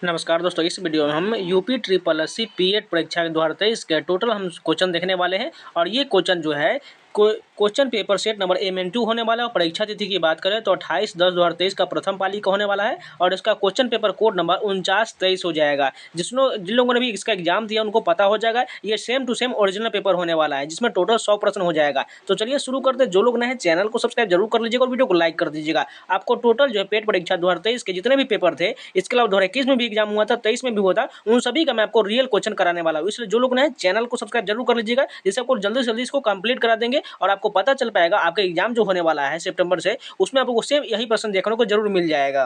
नमस्कार दोस्तों, इस वीडियो में हम यूपी ट्रिपल एससी पीएड परीक्षा के 2023 के टोटल हम क्वेश्चन देखने वाले हैं। और ये क्वेश्चन जो है question paper set number MN2 होने वाला है। परीक्षा तिथि की बात करें तो 28/10/2023 का प्रथम पाली का होने वाला है और इसका क्वेश्चन पेपर कोड नंबर 4923 हो जाएगा। जिन लोगों ने भी इसका एग्जाम दिया उनको पता हो जाएगा, ये same to same original paper होने वाला है जिसमें टोटल 100 प्रश्न हो जाएगा। तो चलिए शुरू करते हैं। जो लोग नए हैं चैनल को सब्सक्राइब जरूर कर लीजिएगा और वीडियो को लाइक कर दीजिएगा। आपको टोटल जो है पेड परीक्षा 2023 के जितने भी पेपर थे, इसके अलावा 2021 में भी एग्जाम हुआ था, 23 में भी हुआ था, उन सभी का मैं आपको रियल क्वेश्चन कराने वाला हूँ। इसलिए जो लोग नए चैनल को सब्सक्राइब जरूर कर लीजिएगा, जिससे आपको जल्दी से जल्दी इसको कंप्लीट करा देंगे और आपको पता चल पाएगा आपका एग्जाम जो होने वाला है सितंबर से, उसमें आपको सेम यही प्रश्न देखने को जरूर मिल जाएगा।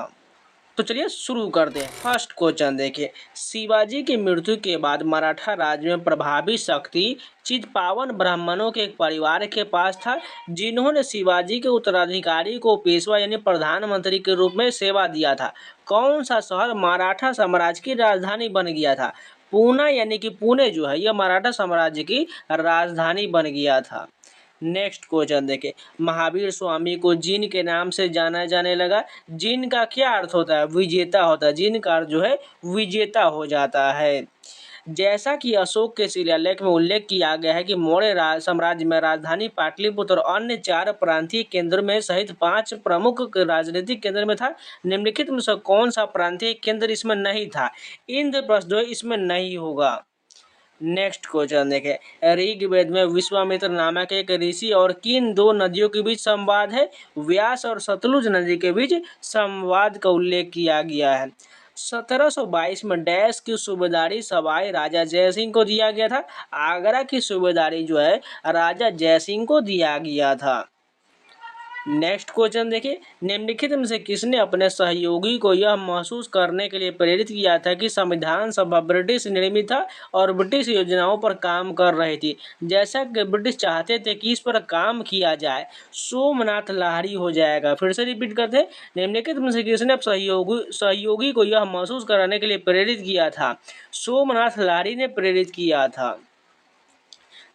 तो चलिए शुरू करते हैं। फर्स्ट क्वेश्चन देखिए, शिवाजी की मृत्यु के बाद मराठा राज्य में प्रभावी शक्ति चित्पावन ब्राह्मणों के एक परिवार के पास था, जिन्होंने शिवाजी के उत्तराधिकारी को पेशवा यानी प्रधानमंत्री के रूप में सेवा दिया था। कौन सा शहर मराठा साम्राज्य की राजधानी बन गया था? पूना यानी कि पुणे जो है यह मराठा साम्राज्य की राजधानी बन गया था। नेक्स्ट क्वेश्चन देखें, महावीर स्वामी को जिन के नाम से जाना जाने लगा। जिन का क्या अर्थ होता है? विजेता होता है। जिन का अर्थ जो है विजेता हो जाता है। जैसा कि अशोक के शिलालेख में उल्लेख किया गया है कि मौर्य साम्राज्य में राजधानी पाटलिपुत्र और अन्य 4 प्रांतीय केंद्र में सहित 5 प्रमुख राजनीतिक केंद्र में था। निम्नलिखित में से कौन सा प्रांतीय केंद्र इसमें नहीं था? इंद्रप्रस्थ जो है इसमें नहीं होगा। नेक्स्ट क्वेश्चन देखें, ऋग्वेद में विश्वामित्र नामक एक ऋषि और किन 2 नदियों के बीच संवाद है? व्यास और सतलुज नदी के बीच संवाद का उल्लेख किया गया है। 1722 में डैश की सूबेदारी सवाई राजा जयसिंह को दिया गया था। आगरा की सूबेदारी जो है राजा जयसिंह को दिया गया था। नेक्स्ट क्वेश्चन देखिए, निम्नलिखित में से किसने अपने सहयोगी को यह महसूस करने के लिए प्रेरित किया था कि संविधान सभा ब्रिटिश निर्मित था और ब्रिटिश योजनाओं पर काम कर रही थी, जैसा कि ब्रिटिश चाहते थे कि इस पर काम किया जाए? सोमनाथ लाहिड़ी हो जाएगा। फिर से रिपीट करते हैं, निम्नलिखित में से किसने सहयोगी को यह महसूस कराने के लिए प्रेरित किया था? सोमनाथ लाहिड़ी ने प्रेरित किया था।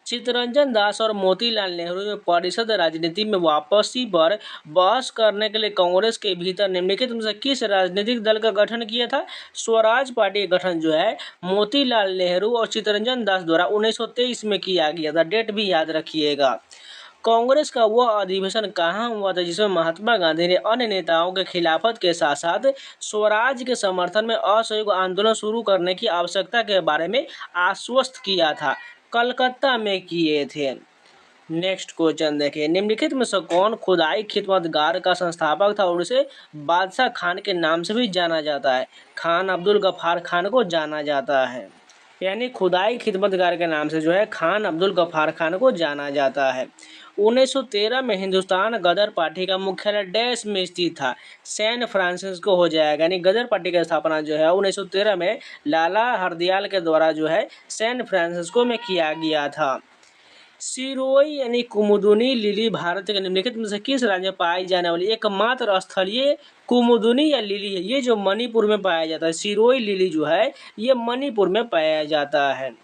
चित्तरंजन दास और मोतीलाल नेहरू ने परिषद राजनीति में वापसी पर बहस करने के लिए कांग्रेस के भीतर निम्नलिखित में से किस राजनीतिक दल का गठन किया था? स्वराज पार्टी का गठन जो है मोतीलाल नेहरू और चित्तरंजन दास द्वारा 1923 में किया गया था। डेट भी याद रखिएगा। कांग्रेस का वह अधिवेशन कहाँ हुआ था जिसमें महात्मा गांधी ने अन्य नेताओं के खिलाफत के साथ साथ स्वराज के समर्थन में असहयोग आंदोलन शुरू करने की आवश्यकता के बारे में आश्वस्त किया था? कलकत्ता में किए थे। नेक्स्ट क्वेश्चन देखिए, निम्नलिखित में से कौन खुदाई खिदमतगार का संस्थापक था और उसे बादशाह खान के नाम से भी जाना जाता है? खान अब्दुल गफ्फार खान को जाना जाता है, यानी खुदाई खिदमतगार के नाम से जो है खान अब्दुल गफ्फार खान को जाना जाता है। 1913 में हिंदुस्तान गदर पार्टी का मुख्यालय डैश में स्थित था? सैन फ्रांसिस्को हो जाएगा। यानी गदर पार्टी की स्थापना जो है 1913 में लाला हरदयाल के द्वारा जो है सैन फ्रांसिस्को में किया गया था। सिरोई यानी कुमुदुनी लिली भारत के निम्नलिखित में से किस राज्य में पाई जाने वाली एकमात्र स्थलीय कुमुदुनी या लिली है? ये जो मणिपुर में पाया जाता है, सिरोई लिली जो है ये मणिपुर में पाया जाता है।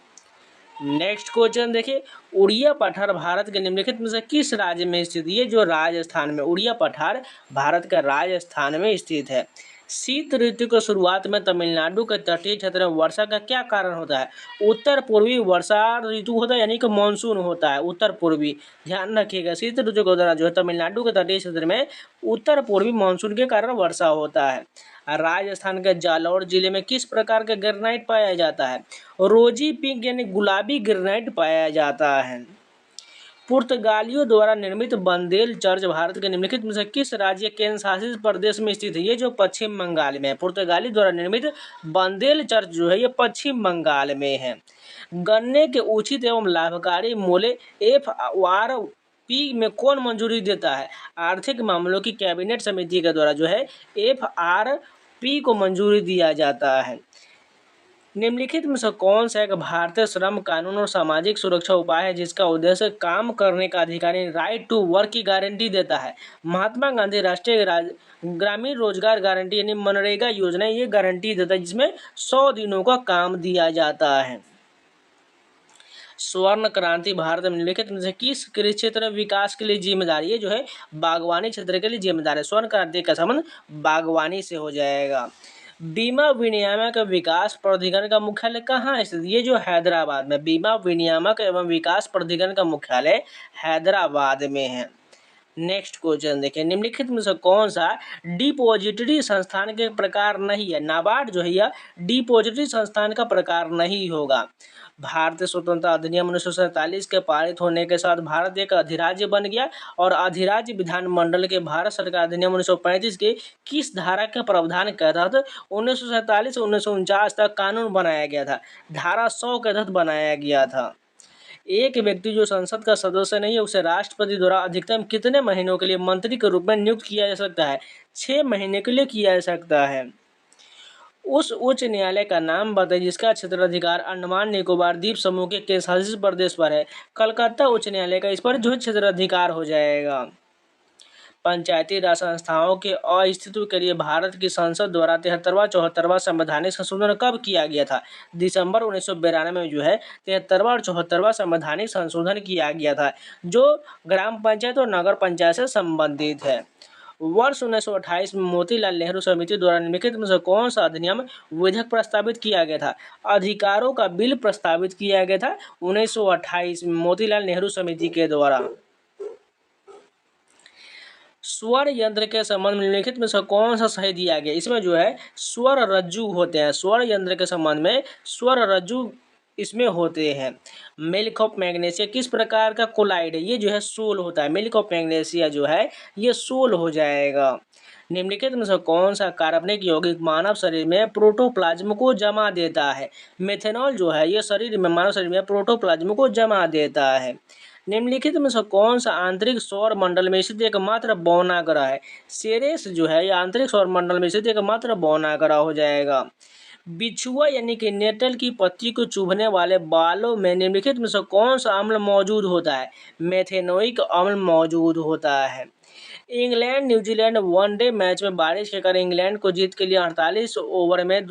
नेक्स्ट क्वेश्चन देखिए, उड़िया पठार भारत के निम्नलिखित में से किस राज्य में स्थित? ये जो राजस्थान में उड़िया पठार भारत का राजस्थान में स्थित है। शीत ऋतु की शुरुआत में तमिलनाडु के तटीय क्षेत्र में वर्षा का क्या कारण होता है? उत्तर पूर्वी वर्षा ऋतु होता है, यानी कि मानसून होता है उत्तर पूर्वी। ध्यान रखिएगा, शीत ऋतु के दौरान जो है तमिलनाडु के तटीय क्षेत्र में उत्तर पूर्वी मानसून के कारण वर्षा होता है। राजस्थान के जालौर जिले में किस प्रकार का ग्रेनाइट पाया जाता है? रोजी पिंक यानी गुलाबी ग्रेनाइट पाया जाता है। पुर्तगालियों द्वारा निर्मित बंदेल चर्च भारत के निम्नलिखित में से किस राज्य केंद्र शासित प्रदेश में स्थित है? ये जो पश्चिम बंगाल में है। पुर्तगाली द्वारा निर्मित बंदेल चर्च जो है ये पश्चिम बंगाल में है। गन्ने के उचित एवं लाभकारी मूल्य FRP में कौन मंजूरी देता है? आर्थिक मामलों की कैबिनेट समिति के द्वारा जो है FRP को मंजूरी दिया जाता है। निम्नलिखित में से कौन सा एक भारतीय श्रम कानून और सामाजिक सुरक्षा उपाय है जिसका उद्देश्य काम करने का अधिकार राइट टू वर्क की गारंटी देता है? महात्मा गांधी राष्ट्रीय ग्रामीण रोजगार गारंटी यानी मनरेगा योजना ये गारंटी देता है, जिसमें 100 दिनों का काम दिया जाता है। स्वर्ण क्रांति भारत में निम्नलिखित में से किस कृषि क्षेत्र में विकास के लिए जिम्मेदार? ये जो है बागवानी क्षेत्र के लिए जिम्मेदार है। स्वर्ण क्रांति का संबंध बागवानी से हो जाएगा। बीमा विनियामक विकास प्राधिकरण का मुख्यालय कहाँ है स्थित? ये जो हैदराबाद में, बीमा विनियामक एवं विकास प्राधिकरण का मुख्यालय हैदराबाद में है। नेक्स्ट क्वेश्चन देखिए, निम्नलिखित में से कौन सा डिपॉजिटरी संस्थान के प्रकार नहीं है? नाबार्ड जो है यह डिपॉजिटरी संस्थान का प्रकार नहीं होगा। भारतीय स्वतंत्रता अधिनियम 1947 के पारित होने के साथ भारत एक अधिराज्य बन गया और अधिराज्य विधानमंडल के भारत सरकार अधिनियम 1935 के किस धारा के प्रावधान के तहत 1947 से 1949 तक कानून बनाया गया था? धारा 100 के तहत बनाया गया था। एक व्यक्ति जो संसद का सदस्य नहीं है उसे राष्ट्रपति द्वारा अधिकतम कितने महीनों के लिए मंत्री के रूप में नियुक्त किया जा सकता है? 6 महीने के लिए किया जा सकता है। उस उच्च न्यायालय का नाम बताइए जिसका क्षेत्राधिकार अंडमान निकोबार द्वीप समूह के केंद्रशासित प्रदेश पर है। कलकत्ता उच्च न्यायालय का इस पर जो क्षेत्राधिकार हो जाएगा। पंचायती राज संस्थाओं के अस्तित्व के लिए भारत की संसद द्वारा 73वां 74वां संवैधानिक संशोधन कब किया गया था? दिसंबर 1992 में जो है 73वां और 74वां संवैधानिक संशोधन किया गया था, जो ग्राम पंचायत और नगर पंचायत से संबंधित है। वर्ष 1928 में मोतीलाल नेहरू समिति द्वारा निम्नलिखित में से कौन सा अधिनियम विधेयक प्रस्तावित किया गया था? अधिकारों का बिल प्रस्तावित किया गया था 1928 में मोतीलाल नेहरू समिति के द्वारा। स्वर यंत्र के संबंध में निम्नलिखित में से कौन सा सही दिया गया? इसमें जो है स्वर रज्जु होते हैं। स्वर यंत्र के संबंध में स्वर रज्जु इसमें होते हैं। मिल्क ऑफ मैग्नीशिया किस प्रकार का कोलाइड है? ये जो है सोल होता है। मिल्क ऑफ मैग्नीशिया जो है ये सोल हो जाएगा। निम्नलिखित में से कौन सा कार्बनिक यौगिक मानव शरीर में प्रोटोप्लाज्म को जमा देता है? मेथेनॉल जो है ये शरीर में, मानव शरीर में प्रोटोप्लाज्म को जमा देता है। निम्नलिखित में से कौन सा आंतरिक सौर मंडल में स्थित एकमात्र बौना ग्रह है? सेरेस जो है यह आंतरिक सौर मंडल में स्थित एकमात्र बौना ग्रह हो जाएगा। बिछुआ यानी कि नेटल की पत्ती को चुभने वाले बालों में निम्नलिखित में से कौन सा अम्ल मौजूद होता है? मेथेनोइक अम्ल मौजूद होता है। इंग्लैंड न्यूजीलैंड वनडे मैच में बारिश के कारण इंग्लैंड को जीत के लिए 48 ओवर में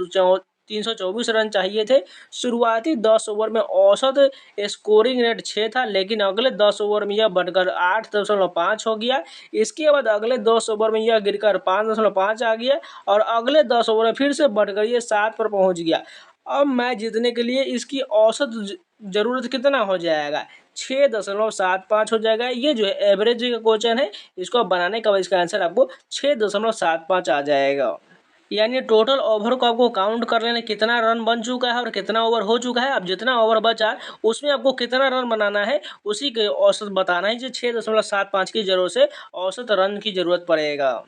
324 रन चाहिए थे। शुरुआती 10 ओवर में औसत स्कोरिंग रेट 6 था, लेकिन अगले 10 ओवर में यह बढ़कर 8.5 हो गया। इसके बाद अगले 10 ओवर में यह गिरकर 5.5 आ गया और अगले 10 ओवर में फिर से बढ़कर यह 7 पर पहुंच गया। अब मैच जीतने के लिए इसकी औसत जरूरत कितना हो जाएगा? 6.75 हो जाएगा। ये जो है एवरेज का क्वेश्चन है, इसको बनाने का इसका आंसर आपको 6.75 आ जाएगा। यानी टोटल ओवर को आपको काउंट कर लेना कितना रन बन चुका है और कितना ओवर हो चुका है। अब जितना ओवर बचा उसमें आपको कितना रन बनाना है उसी के औसत बताना है। जो 6.75 की जरूरत से औसत रन की जरूरत पड़ेगा।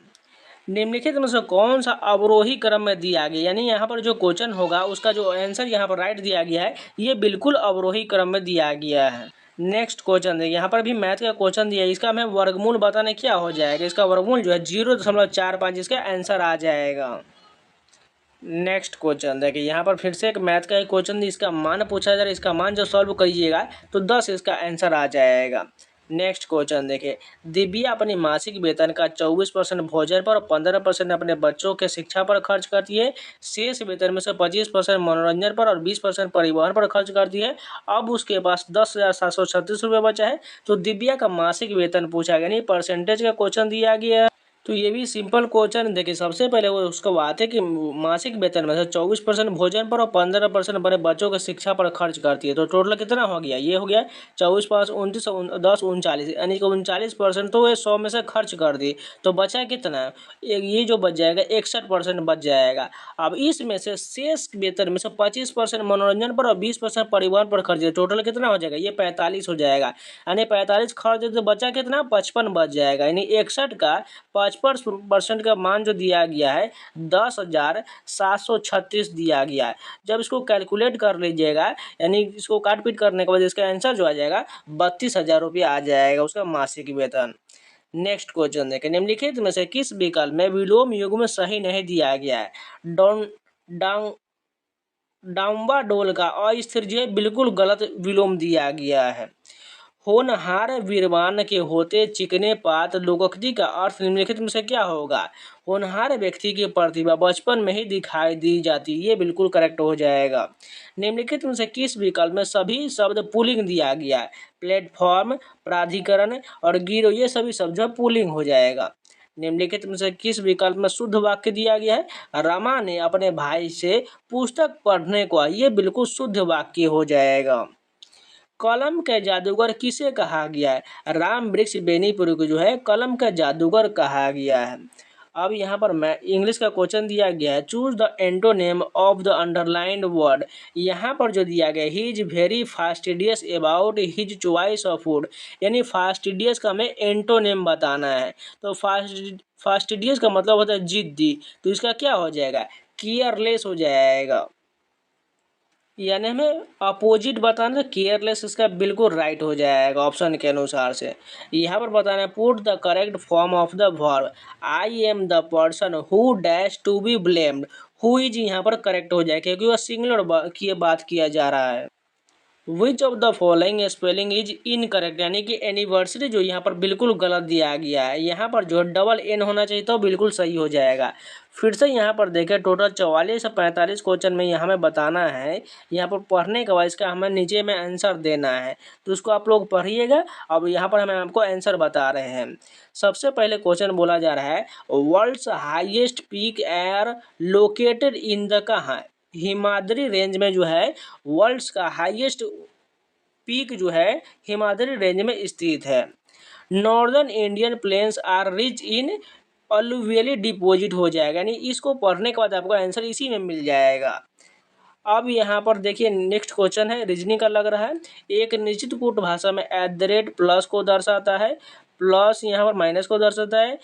निम्नलिखित में से कौन सा अवरोही क्रम में दिया गया? यानी यहाँ पर जो क्वेश्चन होगा उसका जो आंसर यहाँ पर राइट दिया गया है ये बिल्कुल अवरोही क्रम में दिया गया है। नेक्स्ट क्वेश्चन देखिए, यहाँ पर भी मैथ का क्वेश्चन दिया है, इसका हमें वर्गमूल बताने क्या हो जाएगा? इसका वर्गमूल जो है 0.45 इसका आंसर आ जाएगा। नेक्स्ट क्वेश्चन देखिए, यहाँ पर फिर से एक मैथ का एक क्वेश्चन, इसका मान पूछा जा रहा है। इसका मान जब सॉल्व करिएगा तो 10 इसका आंसर आ जाएगा। नेक्स्ट क्वेश्चन देखिए, दिव्या अपनी मासिक वेतन का 24% भोजन पर और 15% अपने बच्चों के शिक्षा पर खर्च करती है। शेष वेतन में से 25% मनोरंजन पर और 20% परिवहन पर खर्च करती है। अब उसके पास 10,736 रुपये बचा है। तो दिव्या का मासिक वेतन पूछा गया, नहीं परसेंटेज का क्वेश्चन दिया गया है। तो ये भी सिंपल क्वेश्चन देखिए, सबसे पहले वो उसको बात है कि मासिक वेतन में से 24% भोजन पर और 15% बड़े बच्चों की शिक्षा पर खर्च करती है। तो टोटल कितना हो गया? ये हो गया 24 5 29 10 39, यानी कि 39% तो ये 100 में से खर्च कर दी। तो बचा कितना? ये जो बच जाएगा 61% बच जाएगा। अब इसमें से शेष वेतन में से 25% मनोरंजन पर और 20% परिवहन पर खर्च है। टोटल कितना हो जाएगा? ये 45 हो जाएगा। यानी 45 खर्च तो बचा कितना? 55 बच जाएगा। यानी 61 का 55% का मान जो दिया गया है 10,736 दिया गया है। जब इसको कैलकुलेट कर लीजिएगा, यानी इसको काट पीट करने के बाद इसका आंसर जो आ जाएगा 32,000 रुपये आ जाएगा उसका मासिक वेतन। नेक्स्ट क्वेश्चन देखें, निम्नलिखित में से किस विकल्प में विलोम युग में सही नहीं दिया गया है? डाउम्बाडोल का अस्थिर जो है बिल्कुल गलत विलोम दिया गया है। होनहार वीरवान के होते चिकने पात लोकोक्ति का अर्थ निम्नलिखित में से क्या होगा? होनहार व्यक्ति की प्रतिभा बचपन में ही दिखाई दी जाती, ये बिल्कुल करेक्ट हो जाएगा। निम्नलिखित में से किस विकल्प में सभी शब्द पुल्लिंग दिया गया है? प्लेटफॉर्म, प्राधिकरण और गिरोह, ये सभी शब्द पुल्लिंग हो जाएगा। निम्नलिखित में से किस विकल्प में शुद्ध वाक्य दिया गया है? रमा ने अपने भाई से पुस्तक पढ़ने को, ये बिल्कुल शुद्ध वाक्य हो जाएगा। कलम का जादूगर किसे कहा गया है? राम वृक्ष बेनीपुर को जो है कलम का जादूगर कहा गया है। अब यहाँ पर मैं इंग्लिश का क्वेश्चन दिया गया है, choose the antonym of the underlined word. यहाँ पर जो दिया गया he is very fastidious about his choice of food, यानी फास्टिडियस का हमें एंटोनेम बताना है। तो फास्टिडियस का मतलब होता है जिद्दी, तो इसका क्या हो जाएगा? केयरलेस हो जाएगा, यानी हमें अपोजिट बताना, केयरलेस इसका बिल्कुल राइट हो जाएगा ऑप्शन के अनुसार से। यहाँ पर बताना है put the correct form of the verb, I am the person who dash to be blamed. Who is यहाँ पर करेक्ट हो जाएगा क्योंकि वह सिंगुलर की बात किया जा रहा है। Which of the following spelling is incorrect, यानी कि एनिवर्सरी जो यहाँ पर बिल्कुल गलत दिया गया है। यहाँ पर जो डबल एन होना चाहिए तो बिल्कुल सही हो जाएगा। फिर से यहाँ पर देखें टोटल 44 से 45 क्वेश्चन में यहाँ हमें बताना है। यहाँ पर पढ़ने के बाद इसका हमें नीचे में आंसर देना है, तो उसको आप लोग पढ़िएगा। अब यहाँ पर हमें आपको आंसर बता रहे हैं। सबसे पहले क्वेश्चन बोला जा रहा है world's highest peak are located in the कहाँ? हिमाद्री रेंज में जो है वर्ल्ड्स का हाईएस्ट पीक जो है हिमाद्री रेंज में स्थित है। Northern Indian plains are rich in alluvially deposit हो जाएगा, यानी इसको पढ़ने के बाद आपको आंसर इसी में मिल जाएगा। अब यहाँ पर देखिए नेक्स्ट क्वेश्चन है रीजनिंग का लग रहा है। एक निश्चित कूट भाषा में @ प्लस को दर्शाता है, प्लस यहाँ पर माइनस को दर्शाता है,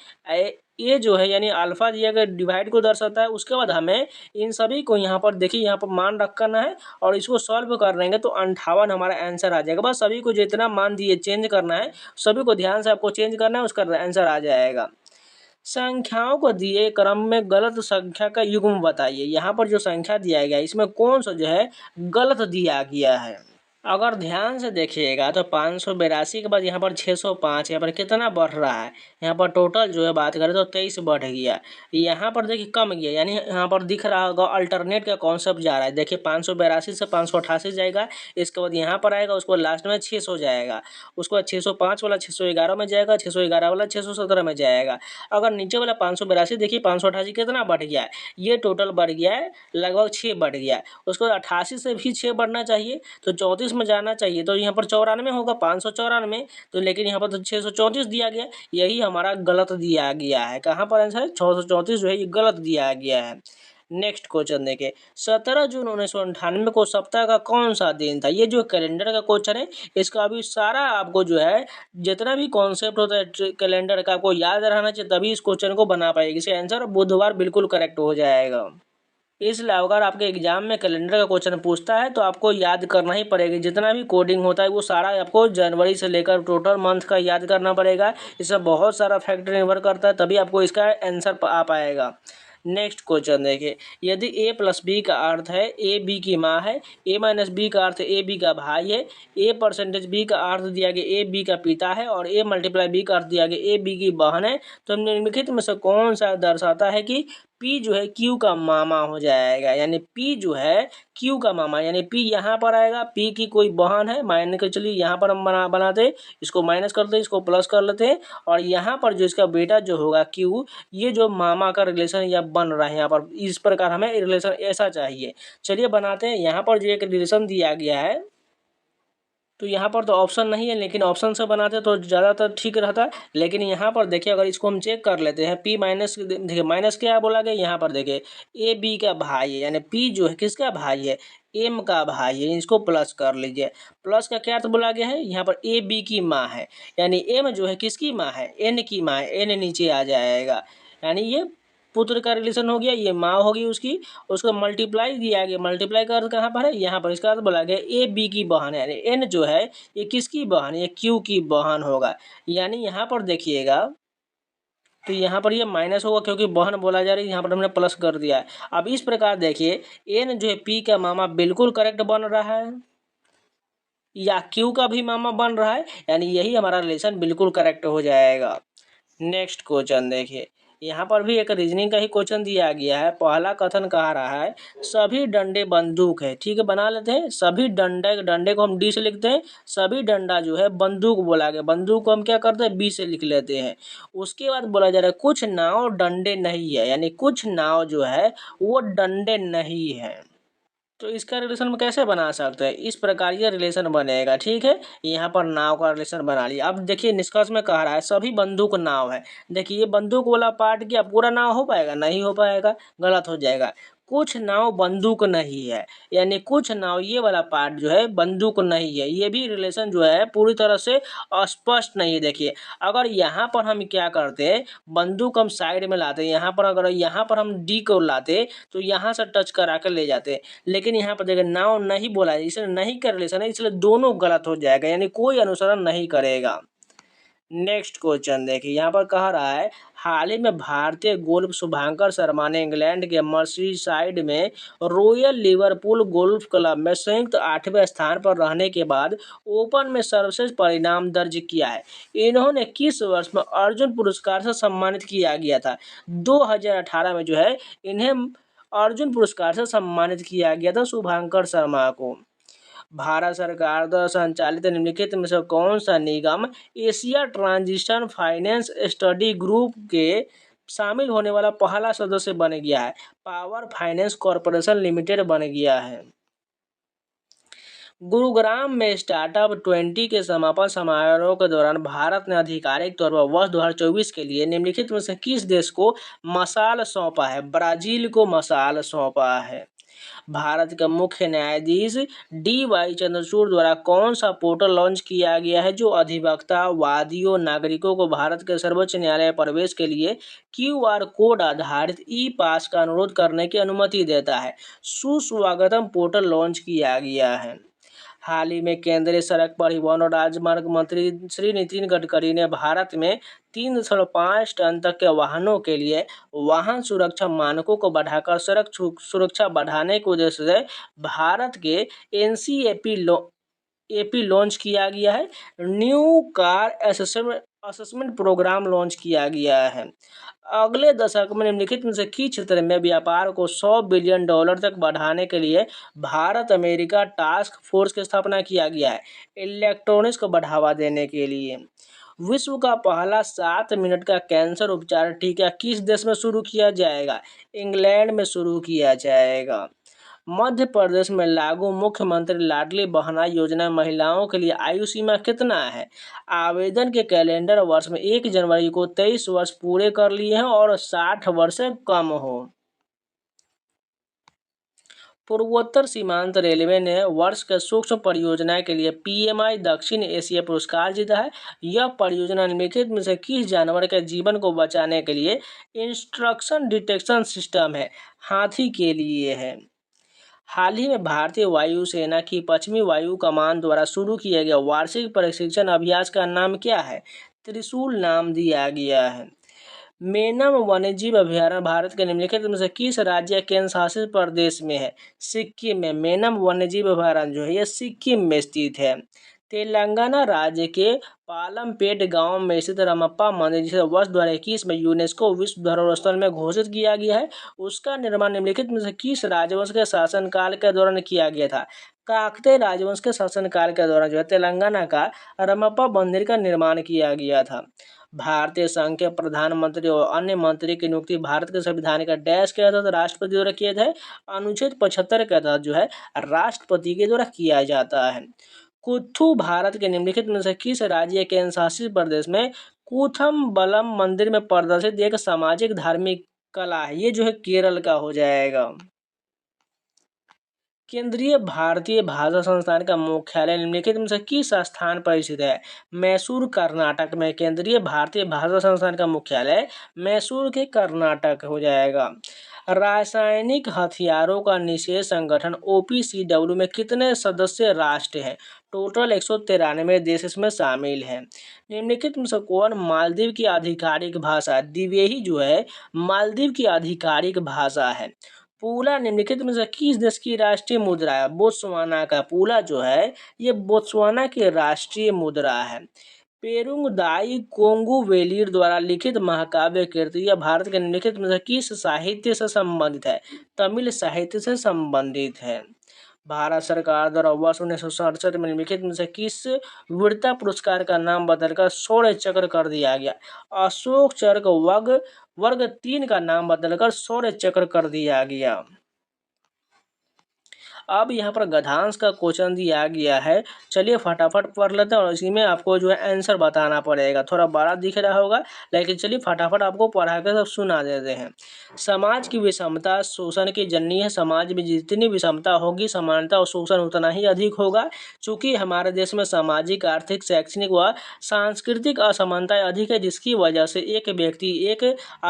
ये जो है यानी अल्फा दिया गया डिवाइड को दर्शाता है। उसके बाद हमें इन सभी को यहाँ पर देखिए यहाँ पर मान रखना है और इसको सॉल्व कर लेंगे तो 58 हमारा आंसर आ जाएगा। बस सभी को जितना मान दिए चेंज करना है, सभी को ध्यान से आपको चेंज करना है, उसका आंसर आ जाएगा। संख्याओं को दिए क्रम में गलत संख्या का युग्म बताइए। यहाँ पर जो संख्या दिया गया है इसमें कौन सा जो है गलत दिया गया है? अगर ध्यान से देखिएगा तो 582 के बाद यहाँ पर 605, यहाँ पर कितना बढ़ रहा है? यहाँ पर टोटल जो है बात करें तो 23 बढ़ गया। यहाँ पर देखिए कम गया, यानी यहाँ पर दिख रहा होगा अल्टरनेट का कॉन्सेप्ट जा रहा है। देखिए 582 से 588 जाएगा, इसके बाद यहाँ पर आएगा, उसको लास्ट में 600 जाएगा, उसके बाद 605 वाला 611 में जाएगा, 611 वाला 617 में जाएगा। अगर नीचे वाला 582 देखिए 588 कितना बढ़ गया है? ये टोटल बढ़ गया है लगभग 6 बढ़ गया है। उसको 88 से भी 6 बढ़ना चाहिए तो 34 में जाना चाहिए, तो यहाँ पर 94 होगा 594, तो लेकिन यहाँ पर तो 634 दिया गया, यही हमारा गलत दिया गया है। कहाँ पर आंसर है? 634 जो है ये गलत दिया गया है। नेक्स्ट क्वेश्चन देखें 17 जून 1998 को सप्ताह का कौन सा दिन था? ये जो कैलेंडर का क्वेश्चन है इसका अभी सारा आपको जो है जितना भी कॉन्सेप्ट होता है कैलेंडर का आपको याद रहना चाहिए, तभी इस क्वेश्चन को बना पाएगी। इसका आंसर बुधवार बिल्कुल करेक्ट हो जाएगा। इसलिए अगर आपके एग्जाम में कैलेंडर का क्वेश्चन पूछता है तो आपको याद करना ही पड़ेगा। जितना भी कोडिंग होता है वो सारा आपको जनवरी से लेकर टोटल मंथ का याद करना पड़ेगा। इसमें बहुत सारा फैक्टर निर्भर करता है, तभी आपको इसका आंसर आ पाएगा। नेक्स्ट क्वेश्चन देखिए यदि a+b का अर्थ है a b की माँ है, a-b का अर्थ a b का भाई है, a%b का अर्थ दिया गया a b का पिता है और a×b का अर्थ दिया गया a b की बहन है, तो निम्नलिखित में से कौन सा दर्शाता है कि P जो है Q का मामा हो जाएगा? यानी P जो है Q का मामा, यानी P यहाँ पर आएगा, P की कोई बहन है, मान के चलिए यहाँ पर हम बनाते हैं, इसको माइनस करते हैं, इसको प्लस कर लेते हैं, और यहाँ पर जो इसका बेटा जो होगा Q, ये जो मामा का रिलेशन या बन रहा है यहाँ पर, इस प्रकार हमें रिलेशन ऐसा चाहिए। चलिए बनाते हैं। यहाँ पर जो एक रिलेशन दिया गया है तो यहाँ पर तो ऑप्शन नहीं है, लेकिन ऑप्शन से बनाते तो ज़्यादातर ठीक रहता है। लेकिन यहाँ पर देखिए अगर इसको हम चेक कर लेते हैं P माइनस, देखिए माइनस क्या बोला गया यहाँ पर, देखिए ए बी का भाई है, यानी P जो है किसका भाई है? M का भाई है। इसको प्लस कर लीजिए। प्लस का क्या अर्थ बोला गया है? यहाँ पर ए बी की माँ है, यानी M जो है किसकी माँ है? N की माँ है, N नीचे आ जाएगा, यानी ये पुत्र का रिलेशन हो गया, ये माँ होगी उसकी, उसको मल्टीप्लाई दिया गया। मल्टीप्लाई का अर्थ कहाँ पर है? यहाँ पर। इसका अर्थ बोला गया ए बी की बहन है, यानी एन जो है ये किसकी बहन है? ये क्यू की बहन होगा। यानी यहाँ पर देखिएगा तो यहाँ पर ये माइनस होगा क्योंकि बहन बोला जा रही है, यहाँ पर हमने प्लस कर दिया है। अब इस प्रकार देखिए एन जो है पी का मामा बिल्कुल करेक्ट बन रहा है, या क्यू का भी मामा बन रहा है, यानी यही हमारा रिलेशन बिल्कुल करेक्ट हो जाएगा। नेक्स्ट क्वेश्चन देखिए यहाँ पर भी एक रीजनिंग का ही क्वेश्चन दिया गया है। पहला कथन कह रहा है सभी डंडे बंदूक है। ठीक है, बना लेते हैं। सभी डंडे को हम डी से लिखते हैं, सभी डंडा जो है बंदूक बोला गया, बंदूक को हम क्या करते हैं बी से लिख लेते हैं। उसके बाद बोला जा रहा है कुछ नाव डंडे नहीं है, यानी कुछ नाव जो है वो डंडे नहीं है। तो इसका रिलेशन हम कैसे बना सकते हैं, इस प्रकार ये रिलेशन बनेगा। ठीक है, यहाँ पर नाव का रिलेशन बना लिया। अब देखिए निष्कर्ष में कह रहा है सभी बंदूक नाव है। देखिए ये बंदूक वाला पार्ट क्या पूरा नाव हो पाएगा, नहीं हो पाएगा, गलत हो जाएगा। कुछ नाव बंदूक नहीं है, यानी कुछ नाव ये वाला पार्ट जो है बंदूक नहीं है, ये भी रिलेशन जो है पूरी तरह से स्पष्ट नहीं है। देखिए अगर यहाँ पर हम क्या करते हैं बंदूक हम साइड में लाते, यहाँ पर अगर यहाँ पर हम डी को लाते तो यहाँ से टच करा कर ले जाते, लेकिन यहाँ पर देखिए नाव नहीं बोला है, इसलिए नहीं का रिलेशन है, इसलिए दोनों गलत हो जाएगा, यानी कोई अनुसरण नहीं करेगा। नेक्स्ट क्वेश्चन देखिए यहाँ पर कह रहा है हाल ही में भारतीय गोल्फ शुभंकर शर्मा ने इंग्लैंड के मर्सीसाइड में रॉयल लिवरपूल गोल्फ क्लब में संयुक्त 8वें स्थान पर रहने के बाद ओपन में सर्वश्रेष्ठ परिणाम दर्ज किया है। इन्होंने किस वर्ष में अर्जुन पुरस्कार से सम्मानित किया गया था? 2018 में जो है इन्हें अर्जुन पुरस्कार से सम्मानित किया गया था शुभंकर शर्मा को। भारत सरकार द्वारा संचालित निम्नलिखित में से कौन सा निगम Asia transition finance study group के शामिल होने वाला पहला सदस्य बन गया है? पावर फाइनेंस कॉरपोरेशन लिमिटेड बन गया है। गुरुग्राम में स्टार्टअप 20 के समापन समारोह के दौरान भारत ने आधिकारिक तौर पर वर्ष 2024 के लिए निम्नलिखित में से किस देश को मसाल सौंपा है? ब्राजील को मसाल सौंपा है। भारत के मुख्य न्यायाधीश DY चंद्रचूड़ द्वारा कौन सा पोर्टल लॉन्च किया गया है जो अधिवक्ता वादियों नागरिकों को भारत के सर्वोच्च न्यायालय प्रवेश के लिए QR कोड आधारित ई-पास का अनुरोध करने की अनुमति देता है? सुस्वागतम पोर्टल लॉन्च किया गया है। हाल ही में केंद्रीय सड़क परिवहन और राजमार्ग मंत्री श्री नितिन गडकरी ने भारत में 3.5 टन तक के वाहनों के लिए वाहन सुरक्षा मानकों को बढ़ाकर सड़क सुरक्षा बढ़ाने के उद्देश्य से भारत के NCAP लॉन्च किया गया है। New car assessment programme launch किया गया है। अगले दशक में निम्नलिखित में से किस क्षेत्र में व्यापार को $100 बिलियन तक बढ़ाने के लिए भारत अमेरिका टास्क फोर्स की स्थापना किया गया है? इलेक्ट्रॉनिक्स को बढ़ावा देने के लिए। विश्व का पहला 7 मिनट का कैंसर उपचार टीका किस देश में शुरू किया जाएगा? इंग्लैंड में शुरू किया जाएगा। मध्य प्रदेश में लागू मुख्यमंत्री लाडली बहना योजना महिलाओं के लिए आयु सीमा कितना है? आवेदन के कैलेंडर वर्ष में 1 जनवरी को 23 वर्ष पूरे कर लिए हैं और 60 वर्ष से कम हो। पूर्वोत्तर सीमांत रेलवे ने वर्ष के सूक्ष्म परियोजना के लिए PMI दक्षिण एशिया पुरस्कार जीता है। यह परियोजना निम्नलिखित में से किस जानवर के जीवन को बचाने के लिए इंस्ट्रक्शन डिटेक्शन सिस्टम है? हाथी के लिए है। हाल ही में भारतीय वायुसेना की पश्चिमी वायु कमान द्वारा शुरू किया गया वार्षिक प्रशिक्षण अभ्यास का नाम क्या है? त्रिशूल नाम दिया गया है। मेनम वन्यजीव अभयारण्य भारत के निम्नलिखित में से किस राज्य या केंद्र शासित प्रदेश में है? सिक्किम में। मेनम वन्यजीव अभयारण्य जो है यह सिक्किम में स्थित है। तेलंगाना राज्य के पालमपेट गांव में स्थित रमप्पा मंदिर जिसे वर्ष 2021 में यूनेस्को विश्व धरोहर स्थल में घोषित किया गया है, उसका निर्माण निम्नलिखित में से किस राजवंश के शासनकाल के दौरान किया गया था? काकतीय राजवंश के शासनकाल के दौरान जो है तेलंगाना का रमप्पा मंदिर का निर्माण किया गया था। भारतीय संघ के प्रधानमंत्री और अन्य मंत्री की नियुक्ति भारत के संविधान का डैश के तहत राष्ट्रपति द्वारा किया जाए? अनुच्छेद 75 के तहत जो है राष्ट्रपति के द्वारा किया जाता है। कुथु भारत के निम्नलिखित में से किस राज्य या केंद्र शासित प्रदेश में कूथमबलम मंदिर में प्रदर्शित एक सामाजिक धार्मिक कला है? ये जो है केरल का हो जाएगा। केंद्रीय भारतीय भाषा संस्थान का मुख्यालय निम्नलिखित में से किस स्थान पर स्थित है? मैसूर कर्नाटक में। केंद्रीय भारतीय भाषा संस्थान का मुख्यालय मैसूर के कर्नाटक हो जाएगा। रासायनिक हथियारों का निषेध संगठन OPCW में कितने सदस्य राष्ट्र हैं? टोटल 193 देश इसमें शामिल हैं। निम्नलिखित में से कौन मालदीव की आधिकारिक भाषा? दिवेही जो है मालदीव की आधिकारिक भाषा है। पूला निम्नलिखित में से किस देश की राष्ट्रीय मुद्रा है? बोत्सवाना का। पूला जो है ये बोत्सवाना की राष्ट्रीय मुद्रा है। पेरुंगदाई कोंगुवेलीर द्वारा लिखित महाकाव्य कृति यह भारत के निम्नलिखित में से किस साहित्य से संबंधित है? तमिल साहित्य से संबंधित है। भारत सरकार द्वारा वर्ष 1967 में निम्नलिखित में से किस वीरता पुरस्कार का नाम बदलकर शौर्य चक्र कर दिया गया? अशोक चक्र वर्ग 3 का नाम बदलकर शौर्य चक्र कर दिया गया। अब यहाँ पर गधांश का क्वेश्चन दिया गया है, चलिए फटाफट पढ़ लेते हैं और इसी में आपको जो है आंसर बताना पड़ेगा। थोड़ा बड़ा दिख रहा होगा लेकिन चलिए फटाफट आपको पढ़ा कर सब सुना देते हैं। समाज की विषमता शोषण की जननी है। समाज में जितनी विषमता होगी समानता और शोषण उतना ही अधिक होगा। चूंकि हमारे देश में सामाजिक, आर्थिक, शैक्षणिक व सांस्कृतिक असमानताएं अधिक है, जिसकी वजह से एक व्यक्ति एक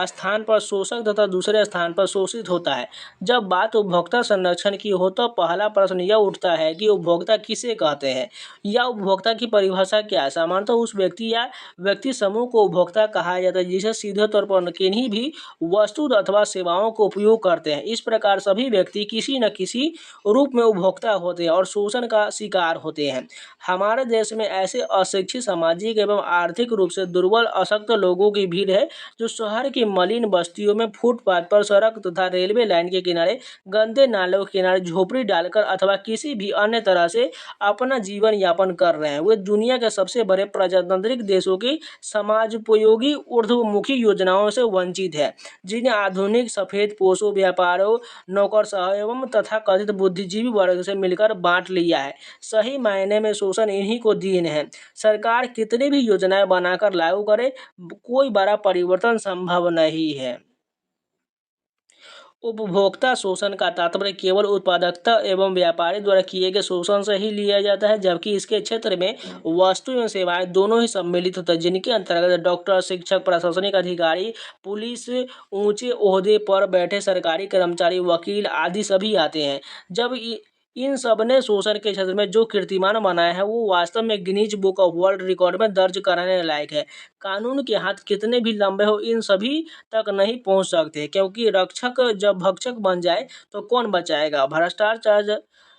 स्थान पर शोषक तथा दूसरे स्थान पर शोषित होता है। जब बात उपभोक्ता संरक्षण की हो तो पहला प्रश्न यह उठता है कि उपभोक्ता किसे कहते हैं या उपभोक्ता की परिभाषा क्या है? सामान्यतः उस व्यक्ति या व्यक्ति समूह को उपभोक्ता कहा जाता है जिसे सीधे तौर पर किन्हीं भी वस्तु अथवा सेवाओं को उपयोग करते हैं। इस प्रकार सभी व्यक्ति किसी न किसी रूप में उपभोक्ता होते हैं और शोषण का शिकार होते हैं। हमारे देश में ऐसे अशिक्षित, सामाजिक एवं आर्थिक रूप से दुर्बल, अशक्त लोगों की भीड़ है जो शहर की मलिन बस्तियों में फुटपाथ पर, सड़क तथा रेलवे लाइन के किनारे, गंदे नालों के किनारे झोपड़ी डालकर अथवा किसी भी अन्य तरह से अपना जीवन यापन कर रहे हैं। वे दुनिया के सबसे बड़े प्रजातांत्रिक देशों की समाजोपयोगी ऊर्ध्वमुखी योजनाओं से वंचित है, जिन्हें आधुनिक सफेदपोशों, व्यापारियों, नौकरशाहों एवं तथाकथित बुद्धिजीवी वर्ग से मिलकर बांट लिया है। सही मायने में शोषण इन्हीं को दीन है। सरकार कितनी भी योजनाएं बनाकर लागू करे, कोई बड़ा परिवर्तन संभव नहीं है। उपभोक्ता शोषण का तात्पर्य केवल उत्पादकता एवं व्यापारी द्वारा किए गए शोषण से ही लिया जाता है, जबकि इसके क्षेत्र में वस्तु एवं सेवाएं दोनों ही सम्मिलित होता है, जिनके अंतर्गत डॉक्टर, शिक्षक, प्रशासनिक अधिकारी, पुलिस, ऊंचे ओहदे पर बैठे सरकारी कर्मचारी, वकील आदि सभी आते हैं। जब इन सब ने शोषण के क्षेत्र में जो कीर्तिमान बनाया है वो वास्तव में Guinness book of world record में दर्ज कराने लायक है। कानून के हाथ कितने भी लंबे हो, इन सभी तक नहीं पहुंच सकते, क्योंकि रक्षक जब भक्षक बन जाए तो कौन बचाएगा। भ्रष्टाचार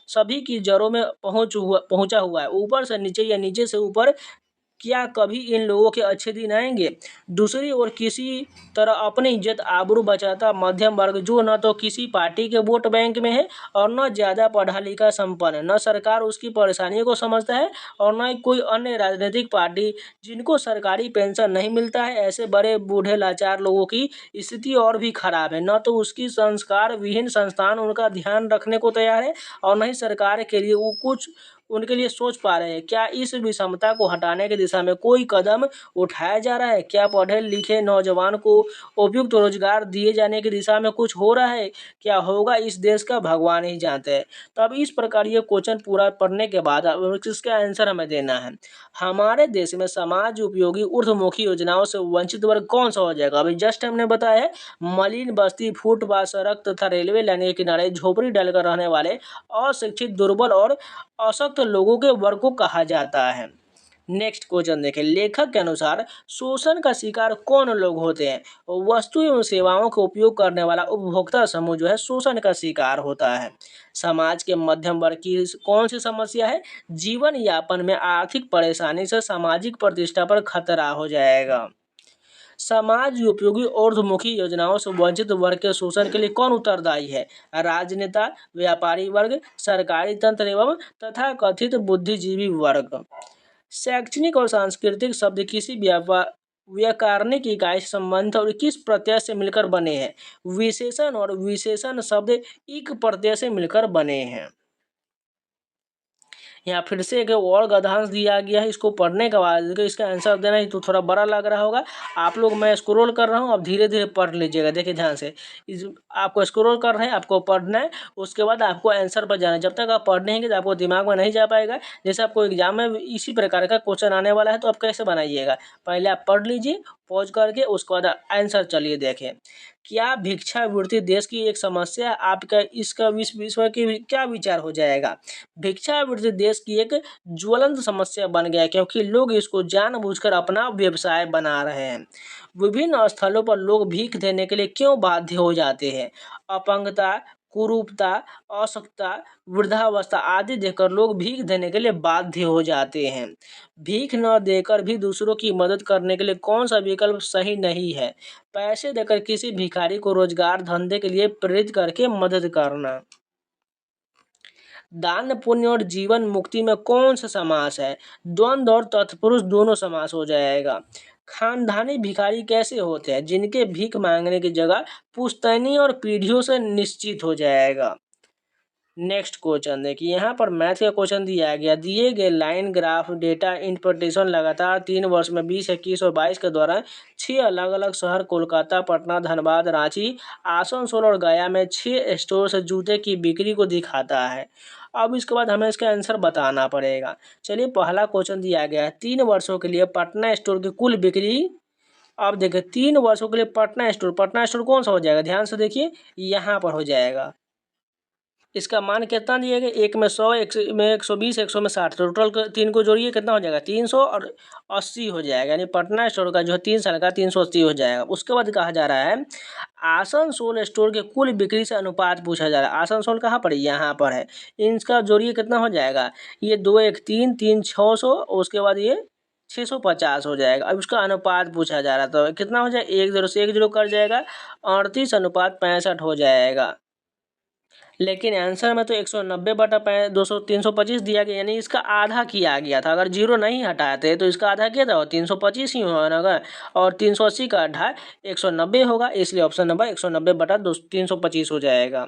सभी की जड़ों में पहुंचा हुआ है, ऊपर से नीचे या नीचे से ऊपर। क्या कभी इन लोगों के अच्छे दिन आएंगे? दूसरी ओर किसी तरह अपनी इज्जत आबरू बचाता मध्यम वर्ग, जो न तो किसी पार्टी के वोट बैंक में है और न ज़्यादा पढ़ा लिखा संपन्न है, न सरकार उसकी परेशानियों को समझता है और न ही कोई अन्य राजनीतिक पार्टी, जिनको सरकारी पेंशन नहीं मिलता है। ऐसे बड़े बूढ़े लाचार लोगों की स्थिति और भी खराब है। न तो उसकी संस्कार विहीन संस्थान उनका ध्यान रखने को तैयार है और न ही सरकार के लिए वो कुछ उनके लिए सोच पा रहे हैं। क्या इस विषमता को हटाने की दिशा में कोई कदम उठाया जा रहा है? क्या पढ़े लिखे नौजवान को उपयुक्त रोजगार दिए जाने की दिशा में कुछ हो रहा है? क्या होगा इस देश का भगवान ही जानते हैं। तो अब इस प्रकार ये क्वेश्चन पूरा पढ़ने के बाद इसका आंसर हमें देना है। हमारे देश में समाज उपयोगी ऊर्ध्वमुखी योजनाओं से वंचित वर्ग कौन सा हो जाएगा? अभी जस्ट हमने बताया है, मलिन बस्ती, फुटपाथ, सड़क तथा रेलवे लाइन के किनारे झोपड़ी डालकर रहने वाले अशिक्षित, दुर्बल और अशक्त लोगों के वर्ग को कहा जाता है। नेक्स्ट क्वेश्चन देखें, लेखक के अनुसार शोषण का शिकार कौन लोग होते हैं? वस्तु एवं सेवाओं का उपयोग करने वाला उपभोक्ता समूह जो है शोषण का शिकार होता है। समाज के मध्यम वर्ग की कौन सी समस्या है? जीवन यापन में आर्थिक परेशानी से सामाजिक प्रतिष्ठा पर खतरा हो जाएगा। समाज उपयोगी ऊर्ध्वमुखी योजनाओं से वंचित वर्ग के शोषण के लिए कौन उत्तरदायी है? राजनेता, व्यापारी वर्ग, सरकारी तंत्र एवं तथा कथित बुद्धिजीवी वर्ग। शैक्षणिक और सांस्कृतिक शब्द किसी व्याकरणिक इकाई से संबंधित और किस प्रत्यय से मिलकर बने हैं? विशेषण और विशेषण शब्द इक प्रत्यय से मिलकर बने हैं। यहाँ फिर से एक और गद्यांश दिया गया है, इसको पढ़ने के बाद इसका आंसर देना ही तो थोड़ा बड़ा लग रहा होगा आप लोग। मैं स्क्रॉल कर रहा हूँ, अब धीरे धीरे पढ़ लीजिएगा। देखिए ध्यान से, इस आपको स्क्रॉल कर रहे हैं, आपको पढ़ना है, उसके बाद आपको आंसर पर जाना है। जब तक आप पढ़ेंगे तो आपको दिमाग में नहीं जा पाएगा। जैसे आपको एग्जाम में इसी प्रकार का क्वेश्चन आने वाला है, तो आप कैसे बनाइएगा? पहले आप पढ़ लीजिए पॉज करके, उसके बाद आंसर चलिए देखें। क्या भिक्षावृत्ति देश की एक समस्या? आपका इसका विषय की क्या विचार हो जाएगा? भिक्षावृत्ति देश की एक ज्वलंत समस्या बन गया है, क्योंकि लोग इसको जानबूझकर अपना व्यवसाय बना रहे हैं। विभिन्न स्थलों पर लोग भीख देने के लिए क्यों बाध्य हो जाते हैं? अपंगता, कुरूपता, अशक्तता, वृद्धावस्था आदि देखकर लोग भीख देने के लिए बाध्य हो जाते हैं। भीख न देकर भी दूसरों की मदद करने के लिए कौन सा विकल्प सही नहीं है? पैसे देकर किसी भिखारी को रोजगार धंधे के लिए प्रेरित करके मदद करना। दान पुण्य और जीवन मुक्ति में कौन सा समास है? द्वंद्व और तत्पुरुष दोनों समास हो जाएगा। खानदानी भिखारी कैसे होते हैं? जिनके भीख मांगने की जगह पुश्तैनी और पीढ़ियों से निश्चित हो जाएगा। नेक्स्ट क्वेश्चन देखिए, यहाँ पर मैथ का क्वेश्चन दिया गया, दिए गए लाइन ग्राफ डेटा इंटरप्रिटेशन लगातार 3 वर्ष में 20, 21 और 22 के दौरान 6 अलग अलग शहर कोलकाता, पटना, धनबाद, रांची, आसनसोल और गया में 6 स्टोर से जूते की बिक्री को दिखाता है। अब इसके बाद हमें इसका आंसर बताना पड़ेगा। चलिए, पहला क्वेश्चन दिया गया है 3 वर्षों के लिए पटना स्टोर की कुल बिक्री। अब देखिए 3 वर्षों के लिए पटना स्टोर कौन सा हो जाएगा? ध्यान से देखिए, यहाँ पर हो जाएगा। इसका मान कितना दिया गया? एक में 100, एक में 120, 100 में 60, टोटल 3 को जोड़िए कितना हो जाएगा? 300 और 80 हो जाएगा। यानी पटना स्टोर का जो है 3 साल का 380 हो जाएगा। उसके बाद कहा जा रहा है आसनसोल स्टोर के कुल बिक्री से अनुपात पूछा जा रहा है। आसनसोल कहाँ पर है? यहाँ पर है। इनका जोड़िए कितना हो जाएगा? ये 2 1 3 3 600, उसके बाद ये 650 हो जाएगा। अब उसका अनुपात पूछा जा रहा था, तो कितना हो जाएगा? 1 0 से 1 0 कर जाएगा, 38:65 हो जाएगा। लेकिन आंसर में तो 190/200 325 दिया गया, यानी इसका आधा किया गया था। अगर 0 नहीं हटाते तो इसका आधा किया था और 325 ही होगा, और 380 का आधा 190 होगा, इसलिए ऑप्शन नंबर 190/325 हो जाएगा।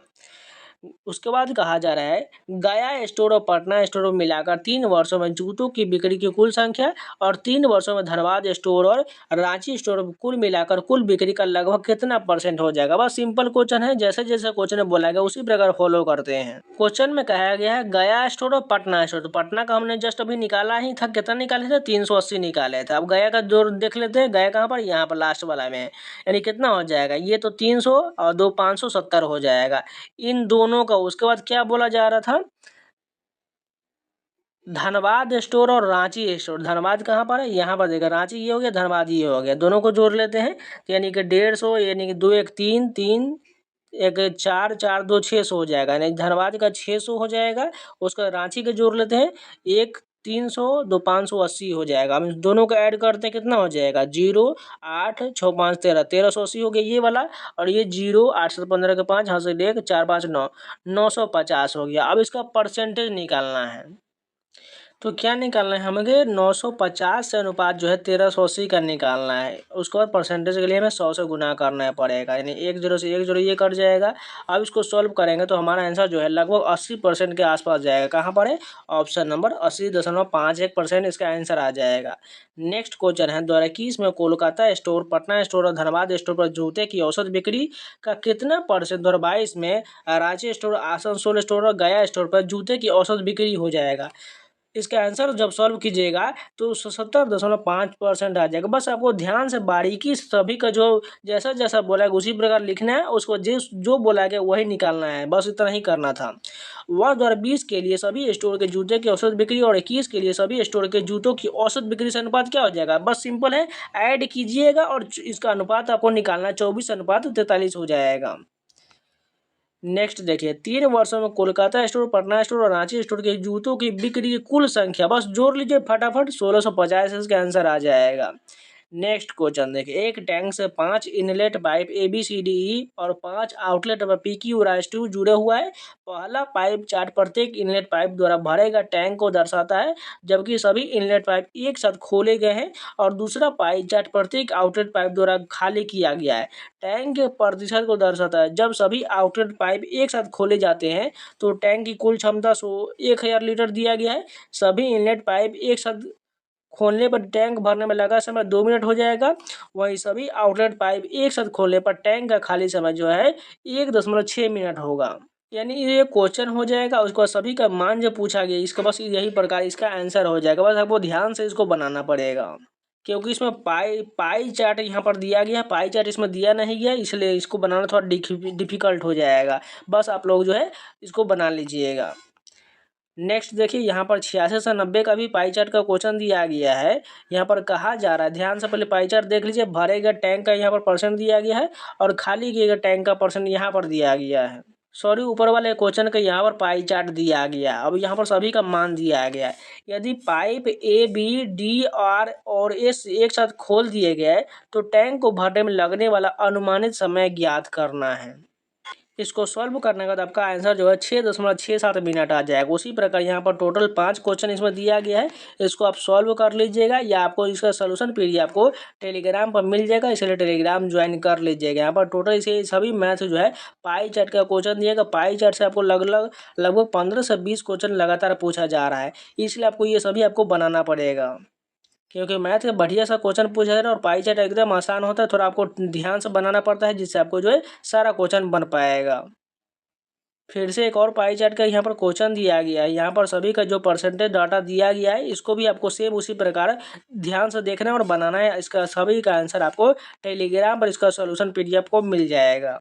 उसके बाद कहा जा रहा है गया स्टोर और पटना स्टोर में मिलाकर 3 वर्षों में जूतों की बिक्री की कुल संख्या और 3 वर्षों में धनबाद स्टोर और रांची स्टोर कुल मिलाकर कुल बिक्री का लगभग कितना % हो जाएगा? बस सिंपल क्वेश्चन है, जैसे जैसे क्वेश्चन में बोला गया उसी प्रकार फॉलो करते हैं। क्वेश्चन में कहा गया है गया स्टोर और पटना स्टोर, तो पटना का हमने जस्ट अभी निकाला ही था, कितना निकाले थे? 380 निकाले थे। अब गया का जोड़ देख लेते हैं, गया कहाँ पर? यहाँ पर लास्ट वाला में है, यानी कितना हो जाएगा? ये तो 300 और 2 570 हो जाएगा इन दोनों का। उसके बाद क्या बोला जा रहा था? धनबाद स्टोर और रांची स्टोर। धनबाद कहाँ पर है? यहाँ पर देखा, रांची ये हो गया, धनबाद ये हो गया, दोनों को जोड़ लेते हैं, तो यानी कि 150, यानी कि 2 1 3 3 1 4 4 2 600 हो जाएगा, यानी धनबाद का 600 हो जाएगा। उसका रांची का जोड़ लेते हैं, 1 300 2 580 हो जाएगा। हम दोनों को ऐड करते हैं, कितना हो जाएगा? 0 8 6 5 13 1380 हो गया ये वाला, और ये 0 8 7 15 के 5 हाँ से 1 4 5 9 950 हो गया। अब इसका परसेंटेज निकालना है, तो क्या निकालना है हमें? 950 से अनुपात जो है 1380 का निकालना है। उसके बाद परसेंटेज के लिए हमें 100 से गुना करना पड़ेगा, यानी 1 0 से 1 0 ये कट जाएगा। अब इसको सॉल्व करेंगे तो हमारा आंसर जो है लगभग 80% के आसपास जाएगा। कहाँ पर है? ऑप्शन नंबर 80.51% इसका आंसर आ जाएगा। नेक्स्ट क्वेश्चन है 2021 में कोलकाता स्टोर, पटना स्टोर और धनबाद स्टोर पर जूते की औसत बिक्री का कितना % 2022 में रांची स्टोर, आसनसोल स्टोर और गया स्टोर पर जूते की औसत बिक्री हो जाएगा? इसका आंसर जब सॉल्व कीजिएगा तो 77.5% आ जाएगा। बस आपको ध्यान से बारीकी से सभी का जो जैसा जैसा बोला गया उसी प्रकार लिखना है, उसको जिस जो बोला गया वही निकालना है, बस इतना ही करना था। वर्ष 2020 के लिए सभी स्टोर के जूते की औसत बिक्री और 21 के लिए सभी स्टोर के जूतों की औसत बिक्री से अनुपात क्या हो जाएगा? बस सिंपल है, ऐड कीजिएगा और इसका अनुपात आपको निकालना 24:43 हो जाएगा। नेक्स्ट देखिए 3 वर्षों में कोलकाता स्टोर, पटना स्टोर और रांची स्टोर के जूतों की बिक्री की कुल संख्या, बस जोड़ लीजिए फटाफट, 1650 इसका आंसर आ जाएगा। नेक्स्ट क्वेश्चन देखिए, एक टैंक से 5 इनलेट पाइप ABCDE और 5 आउटलेट PQ जुड़े हुआ है। पहला पाइप चार्ट प्रत्येक इनलेट पाइप द्वारा भरे गए टैंक को दर्शाता है, जबकि सभी इनलेट पाइप एक साथ खोले गए हैं, और दूसरा पाइप चार्ट प्रत्येक आउटलेट पाइप द्वारा खाली किया गया है। टैंक के प्रतिशत को दर्शाता है। जब सभी आउटलेट पाइप एक साथ खोले जाते हैं तो टैंक की कुल क्षमता 1000 लीटर दिया गया है। सभी इनलेट पाइप एक साथ खोलने पर टैंक भरने में लगा समय 2 मिनट हो जाएगा। वहीं सभी आउटलेट पाइप एक साथ खोलने पर टैंक का खाली समय जो है 1.6 मिनट होगा। यानी ये क्वेश्चन हो जाएगा। उसके बाद सभी का मान जो पूछा गया इसका बस यही प्रकार इसका आंसर हो जाएगा। बस आपको ध्यान से इसको बनाना पड़ेगा, क्योंकि इसमें पाई चार्ट यहाँ पर दिया गया है, पाई चार्ट इसमें दिया नहीं गया, इसलिए इसको बनाना थोड़ा डिफिकल्ट हो जाएगा। बस आप लोग जो है इसको बना लीजिएगा। नेक्स्ट देखिए, यहाँ पर 86 से 90 का भी पाई चार्ट का क्वेश्चन दिया गया है। यहाँ पर कहा जा रहा है, ध्यान से पहले पाई चार्ट देख लीजिए, भरे गए टैंक का यहाँ पर % दिया गया है और खाली किए गए टैंक का % यहाँ पर दिया गया है। सॉरी, ऊपर वाले क्वेश्चन का यहाँ पर पाई चार्ट दिया गया। अब यहाँ पर सभी का मान दिया गया है। यदि पाइप ए बी डी और एस एक साथ खोल दिए गए तो टैंक को भरने में लगने वाला अनुमानित समय ज्ञात करना है। इसको सॉल्व करने के बाद आपका आंसर जो है 6.67 मिनट आ जाएगा। उसी प्रकार यहाँ पर टोटल 5 क्वेश्चन इसमें दिया गया है। इसको आप सॉल्व कर लीजिएगा या आपको इसका सोल्यूशन पीडीएफ आपको टेलीग्राम पर मिल जाएगा, इसलिए टेलीग्राम ज्वाइन कर लीजिएगा। यहाँ पर टोटल इसे सभी मैथ जो है पाई चार्ट का क्वेश्चन दिएगा। पाई चार्ट से आपको लगभग 15 से 20 क्वेश्चन लगातार पूछा जा रहा है, इसलिए आपको ये सभी आपको बनाना पड़ेगा, क्योंकि मैथ का बढ़िया सा क्वेश्चन पूछा जा रहा है और पाई चार्ट एकदम आसान होता है। थोड़ा आपको ध्यान से बनाना पड़ता है, जिससे आपको जो है सारा क्वेश्चन बन पाएगा। फिर से एक और पाई चार्ट का यहाँ पर क्वेश्चन दिया गया है। यहाँ पर सभी का जो परसेंटेज डाटा दिया गया है, इसको भी आपको सेम उसी प्रकार ध्यान से देखना है और बनाना है। इसका सभी का आंसर आपको टेलीग्राम पर इसका सोल्यूशन पीडीएफ को मिल जाएगा।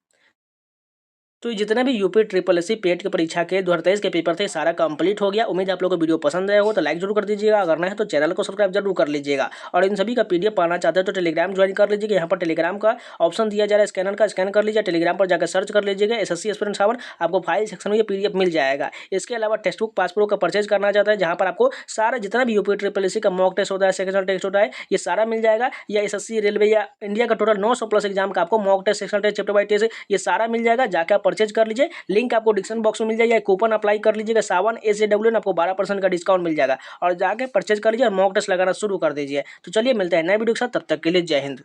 तो जितने भी यूपी ट्रिपल एससी पेट की परीक्षा के 2023 के पेपर थे, सारा कंप्लीट हो गया। उम्मीद है आप लोगों को वीडियो पसंद आया हो, तो लाइक जरूर कर दीजिएगा। अगर नहीं है तो चैनल को सब्सक्राइब जरूर कर लीजिएगा। और इन सभी का पीडीएफ पाना चाहते हो तो टेलीग्राम ज्वाइन कर लीजिएगा। यहाँ पर टेलीग्राम का ऑप्शन दिया जा रहा है स्कैनर का, स्कैन कर लीजिए। टेलीग्राम पर जाकर सर्च कर लीजिएगा एसएससी एस्पिरेंट 7, आपको फाइल सेक्शन में ये पीडीएफ मिल जाएगा। इसके अलावा टेक्स्ट बुक पासपोर्ट का परचेज करना चाहता है, जहाँ पर आपको सारा जितना भी यूपी ट्रिपल एससी का मॉक टेस्ट होता है, सेक्शनल टेस्ट होता है, ये सारा मिल जाएगा। या एसएससी रेलवे या इंडिया का टोटल 900+ एग्जाम का आपको mock test, sectional test, chapter wise test, ये सारा मिल जाएगा। जाकर आप परचेज कर लीजिए। लिंक आपको डिस्क्रिप्शन बॉक्स में मिल जाएगा। कूपन अप्लाई कर लीजिएगा सावन SJW, आपको 12% का डिस्काउंट मिल जाएगा। और जाके परचेज कर लीजिए और मॉक टेस्ट लगाना शुरू कर दीजिए। तो चलिए मिलते हैं नए वीडियो के साथ, तब तक के लिए जय हिंद।